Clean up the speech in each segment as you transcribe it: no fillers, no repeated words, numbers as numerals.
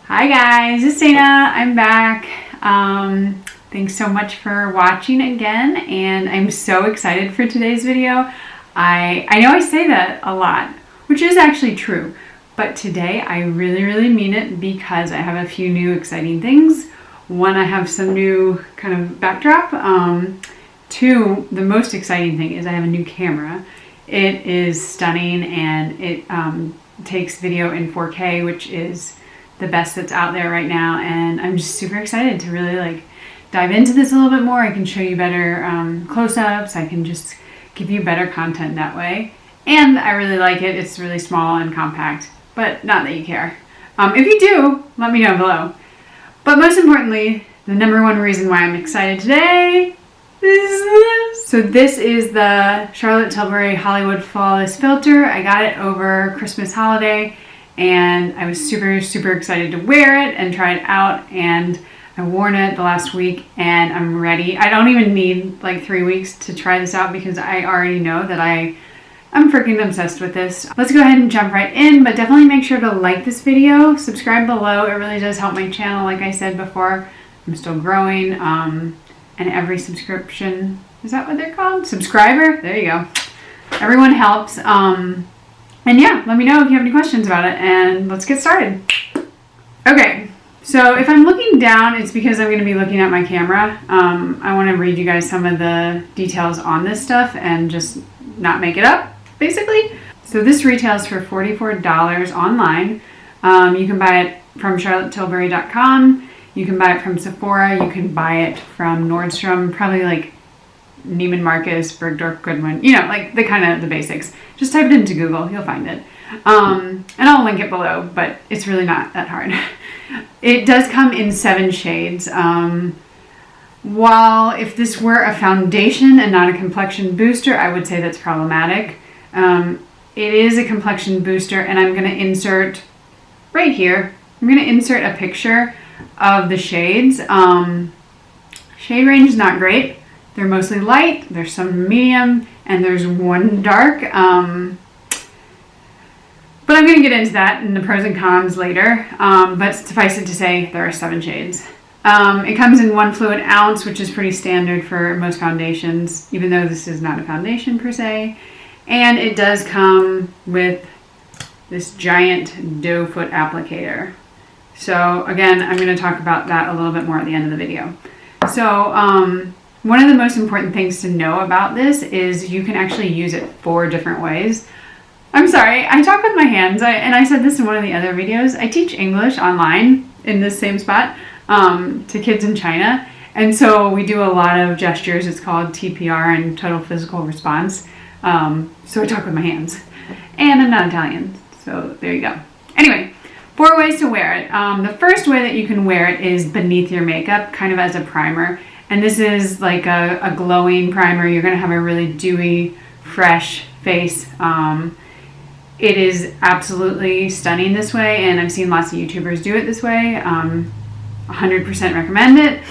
Hi guys, it's Dana. I'm back. Thanks so much for watching again, and I'm so excited for today's video. I know I say that a lot, which is actually true, but today I really mean it because I have a few new exciting things. One, I have some new kind of backdrop. Two, the most exciting thing is I have a new camera. It is stunning, and it takes video in 4K, which is the best that's out there right now, and I'm just super excited to really dive into this a little bit more. I can show you better close-ups. I can just give you better content that way, and I really like it. It's really small and compact, but not that you care. If you do, let me know below. But most importantly, the number one reason why I'm excited today is this. So this is the Charlotte Tilbury Hollywood Flawless Filter. I got it over Christmas holiday, and I was super excited to wear it and try it out, and I've worn it the last week and I'm ready. I don't even need like 3 weeks to try this out because I already know that I'm freaking obsessed with this. Let's go ahead and jump right in, but definitely make sure to like this video, subscribe below. It really does help my channel. Like I said before, I'm still growing, and every subscription, is that what they're called? Subscriber? There you go. Everyone helps. And yeah, let me know if you have any questions about it, and let's get started. Okay, so if I'm looking down, it's because I'm going to be looking at my camera. I want to read you guys some of the details on this stuff and just not make it up, basically. So this retails for $44 online. You can buy it from charlottetilbury.com. You can buy it from Sephora. You can buy it from Nordstrom, probably like Neiman Marcus, Bergdorf Goodwin, you know, like the basics. Just type it into Google, you'll find it. And I'll link it below, but it's really not that hard. It does come in 7 shades. While if this were a foundation and not a complexion booster, I would say that's problematic. It is a complexion booster, and I'm going to insert right here, I'm going to insert a picture of the shades. Shade range is not great. They're mostly light, there's some medium, and there's one dark. But I'm going to get into that in the pros and cons later. But suffice it to say, there are 7 shades. It comes in 1 fluid ounce, which is pretty standard for most foundations, even though this is not a foundation per se. And it does come with this giant doe foot applicator. So again, I'm going to talk about that a little bit more at the end of the video. So one of the most important things to know about this is you can actually use it 4 different ways. I'm sorry, I talk with my hands, and I said this in one of the other videos. I teach English online in this same spot to kids in China, and so we do a lot of gestures. It's called TPR and total physical response. So I talk with my hands, and I'm not Italian, so there you go. Anyway, 4 ways to wear it. The first way that you can wear it is beneath your makeup, kind of as a primer. And this is like a glowing primer. You're going to have a really dewy, fresh face. It is absolutely stunning this way, and I've seen lots of YouTubers do it this way. 100% recommend it.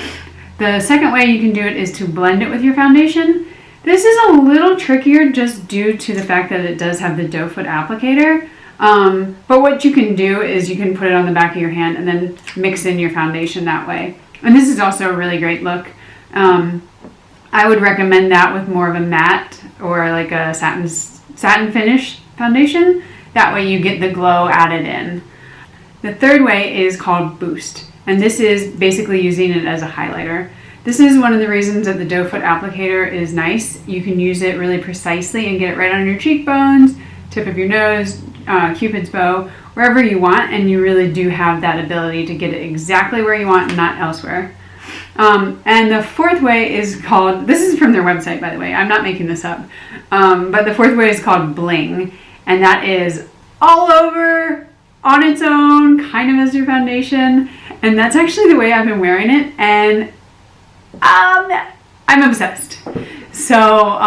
The second way you can do it is to blend it with your foundation. This is a little trickier just due to the fact that it does have the doe foot applicator. But what you can do is you can put it on the back of your hand and then mix in your foundation that way. And this is also a really great look. I would recommend that with more of a matte or like a satin finish foundation. That way you get the glow added in. The third way is called Boost, and this is basically using it as a highlighter. This is one of the reasons that the doe foot applicator is nice. You can use it really precisely and get it right on your cheekbones, tip of your nose, Cupid's bow, wherever you want, and you really do have that ability to get it exactly where you want and not elsewhere. And the fourth way is called, this is from their website, by the way, I'm not making this up, but the fourth way is called Bling, and that is all over on its own, kind of as your foundation, and that's actually the way I've been wearing it, and I'm obsessed. So,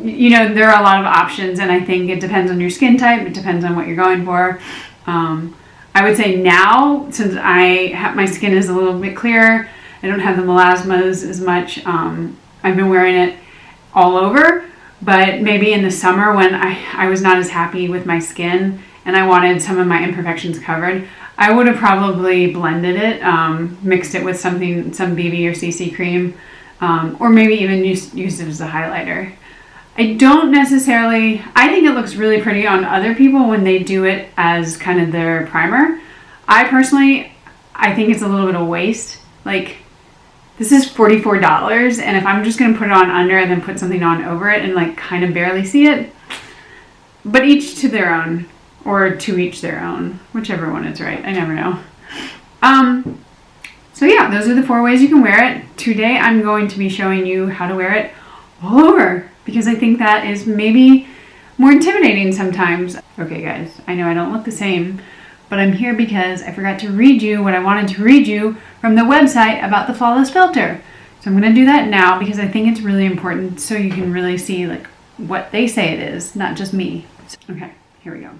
you know, there are a lot of options, and I think it depends on your skin type, it depends on what you're going for. I would say now, since my skin is a little bit clearer, I don't have the melasmas as much, I've been wearing it all over, but maybe in the summer when I was not as happy with my skin and I wanted some of my imperfections covered, I would have probably blended it, mixed it with some BB or CC cream, or maybe even used it as a highlighter. I don't necessarily, I think it looks really pretty on other people when they do it as kind of their primer. I personally, I think it's a little bit of waste. Like, this is $44, and if I'm just going to put it on under and then put something on over it and like kind of barely see it, but each to their own, or to each their own, whichever one is right. I never know. So yeah, those are the 4 ways you can wear it. Today I'm going to be showing you how to wear it all over, because I think that is maybe more intimidating sometimes. Okay guys, I know I don't look the same, but I'm here because I forgot to read you what I wanted to read you from the website about the Flawless filter. So I'm going to do that now because I think it's really important so you can really see like what they say it is, not just me. Okay, here we go.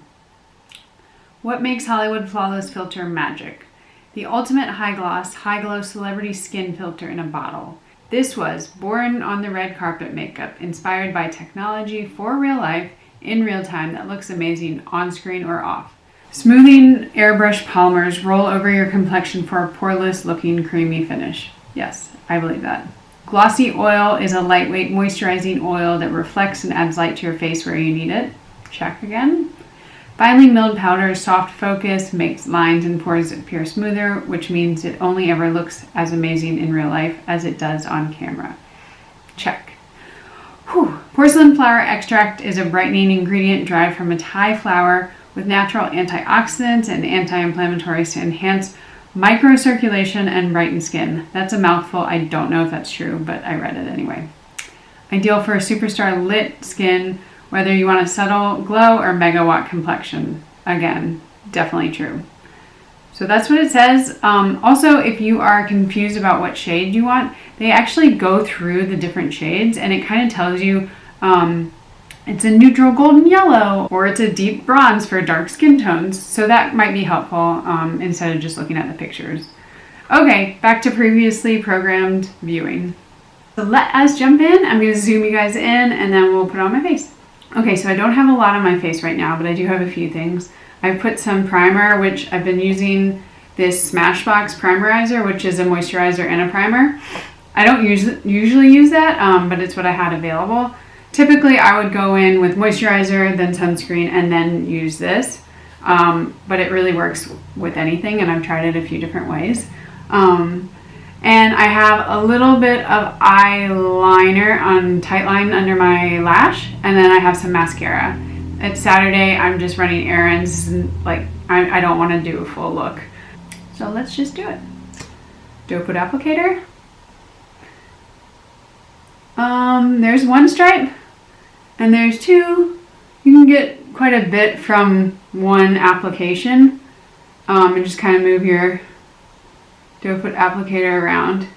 What makes Hollywood Flawless Filter magic? The ultimate high gloss, high glow celebrity skin filter in a bottle. This was born on the red carpet makeup, inspired by technology for real life, in real time, that looks amazing on screen or off. Smoothing airbrush polymers roll over your complexion for a poreless-looking creamy finish. Yes, I believe that. Glossy Oil is a lightweight moisturizing oil that reflects and adds light to your face where you need it. Check again. Finely milled powder, soft focus, makes lines and pores appear smoother, which means it only ever looks as amazing in real life as it does on camera. Check. Whew. Porcelain Flower Extract is a brightening ingredient derived from a Thai flower with natural antioxidants and anti-inflammatories to enhance microcirculation and brighten skin. That's a mouthful. I don't know if that's true, but I read it anyway. Ideal for a superstar lit skin, whether you want a subtle glow or megawatt complexion. Again, definitely true. So that's what it says. Also, if you are confused about what shade you want, they actually go through the different shades and it kind of tells you it's a neutral golden yellow or it's a deep bronze for dark skin tones. So that might be helpful instead of just looking at the pictures. Okay, back to previously programmed viewing. So let us jump in. I'm going to zoom you guys in and then we'll put it on my face. Okay, so I don't have a lot on my face right now, but I do have a few things. I put some primer, which I've been using this Smashbox primerizer, which is a moisturizer and a primer. I don't usually use that, but it's what I had available. Typically, I would go in with moisturizer, then sunscreen, and then use this. But it really works with anything, and I've tried it a few different ways. And I have a little bit of eyeliner on tight line under my lash, and then I have some mascara. It's Saturday, I'm just running errands, and like I don't want to do a full look. So let's just do it. Doe foot applicator. There's one stripe, and there's two. You can get quite a bit from one application, and just kind of move your doe foot applicator around.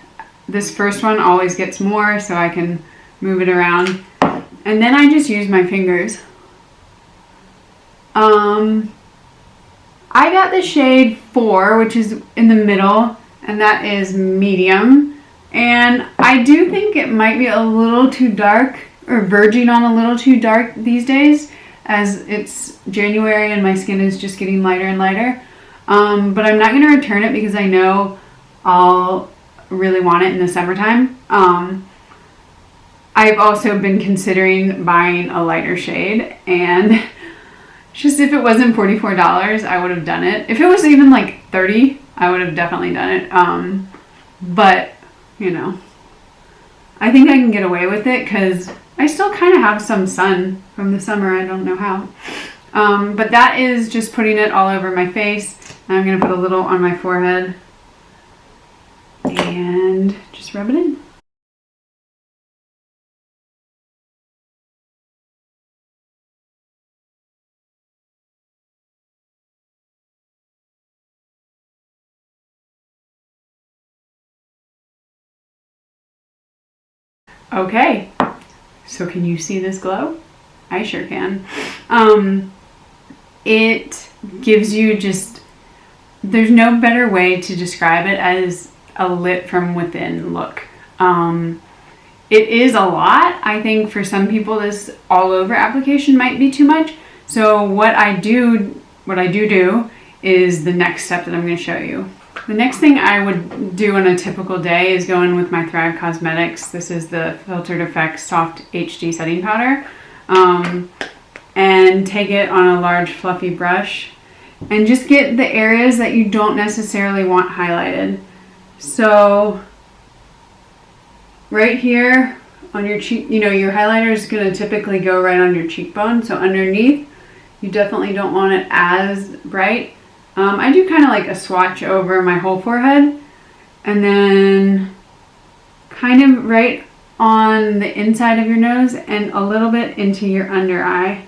This first one always gets more, so I can move it around. And then I just use my fingers. I got the shade 4, which is in the middle, and that is medium. And I do think it might be a little too dark, or verging on a little too dark these days, as it's January and my skin is just getting lighter and lighter. But I'm not going to return it because I know I'll really want it in the summertime. I've also been considering buying a lighter shade, and just if it wasn't $44, I would have done it. If it was even like $30, I would have definitely done it. But, you know, I think I can get away with it because I still kind of have some sun from the summer. I don't know how. But that is just putting it all over my face. I'm going to put a little on my forehead and just rub it in. Okay, so can you see this glow? I sure can. It gives you just, there's no better way to describe it as a lit from within look. It is a lot. I think for some people this all over application might be too much. So what I do is the next step that I'm going to show you. The next thing I would do on a typical day is go in with my Thrive Cosmetics. This is the Filtered Effects Soft HD Setting Powder. And take it on a large fluffy brush and just get the areas that you don't necessarily want highlighted. So right here on your cheek, you know, your highlighter is going to typically go right on your cheekbone. So underneath, you definitely don't want it as bright. I do kind of like a swatch over my whole forehead, and then kind of right on the inside of your nose and a little bit into your under eye.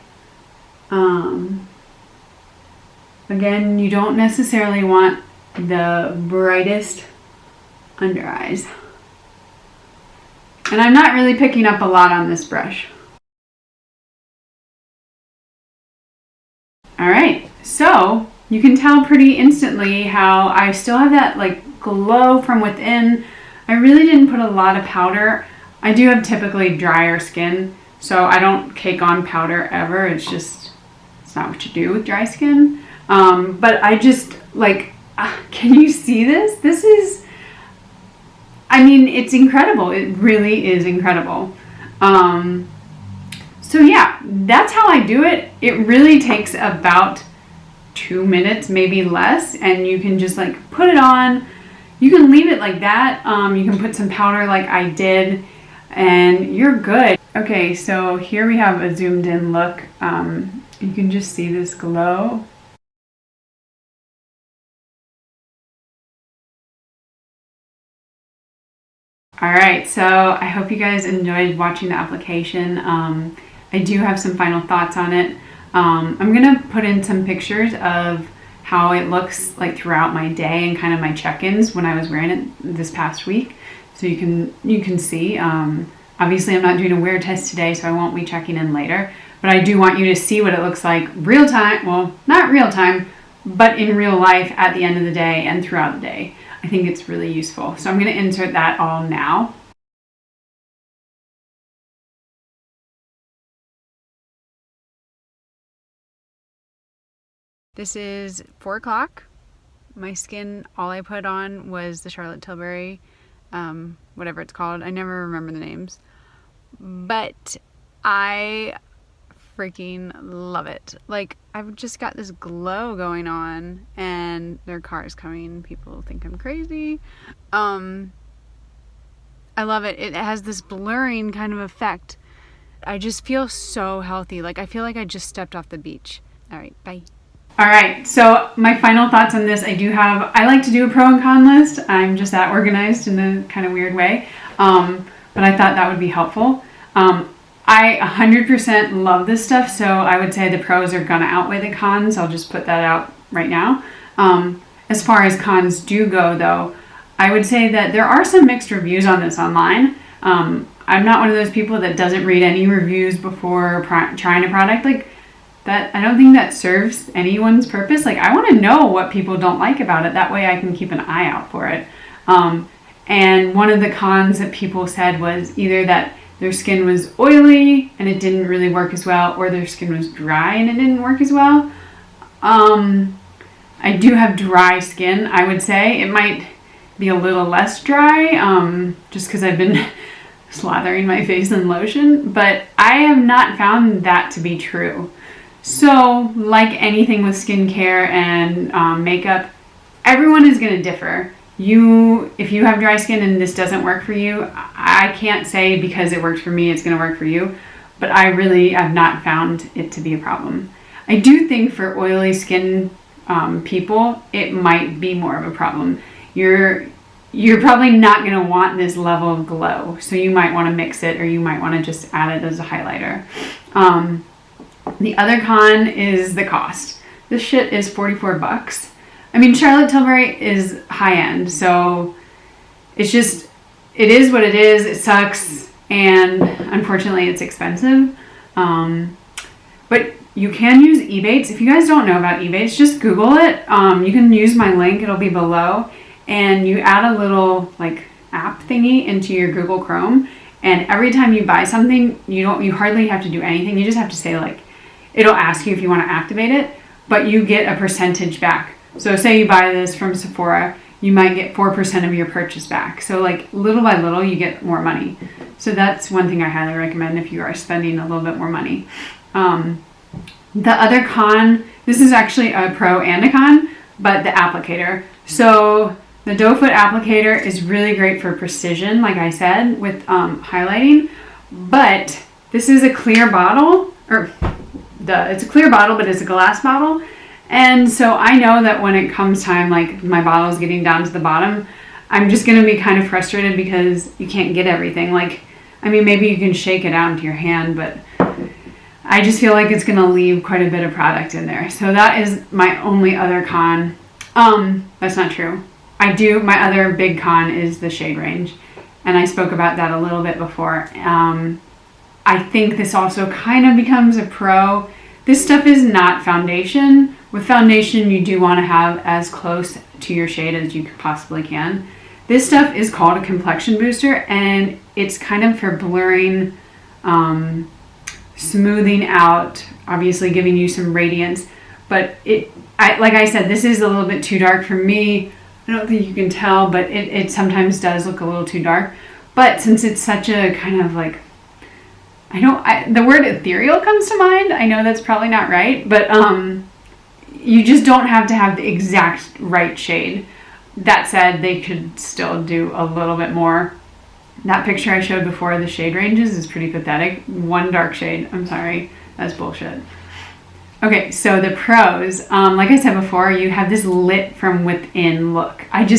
Again, you don't necessarily want the brightest under eyes. And I'm not really picking up a lot on this brush. Alright, so you can tell pretty instantly how I still have that like glow from within. I really didn't put a lot of powder. I do have typically drier skin, so I don't cake on powder ever. It's not what you do with dry skin. But I just like, can you see this? This is, I mean, it's incredible. It really is incredible. So yeah, that's how I do it. It really takes about 2 minutes, maybe less, and you can just like put it on. You can leave it like that. You can put some powder like I did, and you're good. Okay, so here we have a zoomed in look. You can just see this glow. Alright, so I hope you guys enjoyed watching the application. I do have some final thoughts on it. I'm going to put in some pictures of how it looks like throughout my day and kind of my check-ins when I was wearing it this past week. So you can see. Obviously I'm not doing a wear test today, so I won't be checking in later. But I do want you to see what it looks like real time. Well, not real time, but in real life at the end of the day and throughout the day. I think it's really useful. So I'm going to insert that all now. This is 4 o'clock. My skin, all I put on was the Charlotte Tilbury, whatever it's called. I never remember the names. But I freaking love it. Like, I've just got this glow going on, and there are cars coming. People think I'm crazy. I love it. It has this blurring kind of effect. I just feel so healthy. Like, I feel like I just stepped off the beach. All right, bye. All right, so my final thoughts on this, I like to do a pro and con list. I'm just that organized in a kind of weird way. But I thought that would be helpful. I 100% love this stuff, so I would say the pros are gonna outweigh the cons. I'll just put that out right now. As far as cons do go though, I would say that there are some mixed reviews on this online. I'm not one of those people that doesn't read any reviews before trying a product. Like that, I don't think that serves anyone's purpose. Like, I wanna know what people don't like about it. That way I can keep an eye out for it. And one of the cons that people said was either that their skin was oily and it didn't really work as well, or their skin was dry and it didn't work as well. I do have dry skin, I would say. It might be a little less dry, just because I've been slathering my face in lotion, but I have not found that to be true. So, like anything with skincare and makeup, everyone is going to differ. If you have dry skin and this doesn't work for you, I can't say because it worked for me, it's going to work for you. But I really have not found it to be a problem. I do think for oily skin people, it might be more of a problem. You're probably not going to want this level of glow. So you might want to mix it, or you might want to just add it as a highlighter. The other con is the cost. This shit is 44 bucks. I mean, Charlotte Tilbury is high-end, so it is what it is. It sucks, and unfortunately it's expensive. But you can use Ebates. If you guys don't know about Ebates, just Google it. You can use my link, it'll be below, and you add a little like app thingy into your Google Chrome, and every time you buy something, you hardly have to do anything. You just have to say, like, it'll ask you if you want to activate it, but you get a percentage back So say you buy this from Sephora, you might get 4% of your purchase back. So like little by little, you get more money. So that's one thing I highly recommend if you are spending a little bit more money. The other con, this is actually a pro and a con, but the applicator. So the doe foot applicator is really great for precision, like I said, with highlighting. But this is a clear bottle, it's a clear bottle, but it's a glass bottle. And so I know that when it comes time, like my bottle's getting down to the bottom, I'm just going to be kind of frustrated because you can't get everything. Like, I mean, maybe you can shake it out into your hand, but I just feel like it's going to leave quite a bit of product in there. So that is my only other con. That's not true. My other big con is the shade range. And I spoke about that a little bit before. I think this also kind of becomes a pro. This stuff is not foundation. With foundation, you do want to have as close to your shade as you possibly can. This stuff is called a complexion booster, and it's kind of for blurring, smoothing out, obviously giving you some radiance. But like I said, this is a little bit too dark for me. I don't think you can tell, but it sometimes does look a little too dark. But since it's such a kind of like, the word ethereal comes to mind. I know that's probably not right, but you just don't have to have the exact right shade. That said, they could still do a little bit more. That picture I showed before, the shade ranges, is pretty pathetic. One dark shade. I'm sorry. That's bullshit. Okay, so the pros. Like I said before, you have this lit from within look. Like,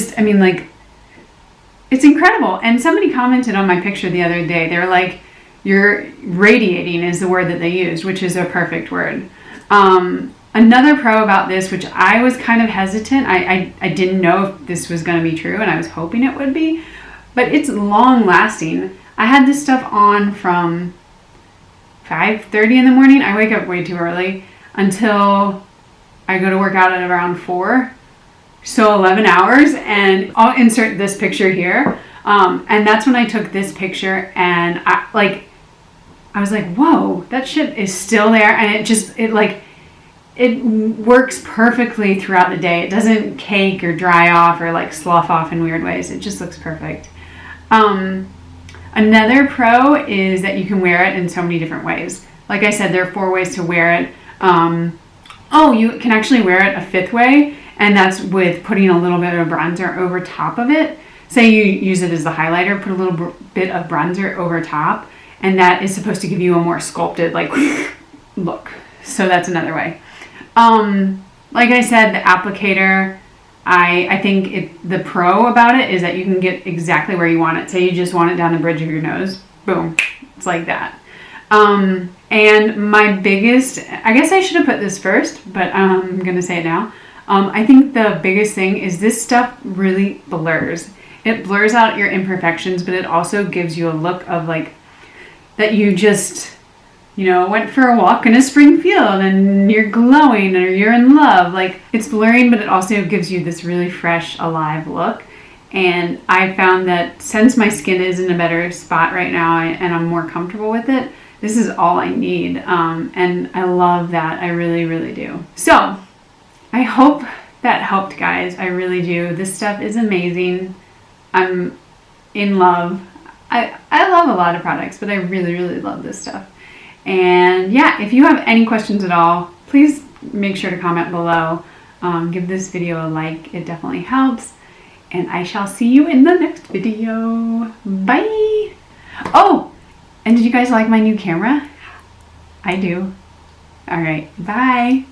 it's incredible. And somebody commented on my picture the other day. They were like, you're radiating is the word that they used, which is a perfect word. Another pro about this, which I was kind of hesitant, I didn't know if this was going to be true, and I was hoping it would be, but it's long lasting. I had this stuff on from 5:30 in the morning. I wake up way too early until I go to work out at around 4. So 11 hours, and I'll insert this picture here. And that's when I took this picture, and I was like, whoa, that shit is still there. And it works perfectly throughout the day. It doesn't cake or dry off or like slough off in weird ways. It just looks perfect. Another pro is that you can wear it in so many different ways. Like I said, there are 4 ways to wear it. You can actually wear it a 5th way, and that's with putting a little bit of bronzer over top of it. Say you use it as the highlighter, put a little bit of bronzer over top, and that is supposed to give you a more sculpted look. So that's another way. Like I said, the applicator, I think the pro about it is that you can get exactly where you want it. Say you just want it down the bridge of your nose, boom, it's like that. And my biggest, I guess I should have put this first, but I'm gonna say it now. I think the biggest thing is this stuff really blurs. It blurs out your imperfections, but it also gives you a look of like that you just, went for a walk in a spring field and you're glowing or you're in love. Like, it's blurring, but it also gives you this really fresh, alive look. And I found that since my skin is in a better spot right now and I'm more comfortable with it, this is all I need. And I love that. I really, really do. So I hope that helped, guys. I really do. This stuff is amazing. I'm in love. I love a lot of products, but I really, really love this stuff. And yeah, if you have any questions at all, please make sure to comment below. Give this video a like. It definitely helps. And I shall see you in the next video. Bye. Oh, and did you guys like my new camera? I do. All right. Bye.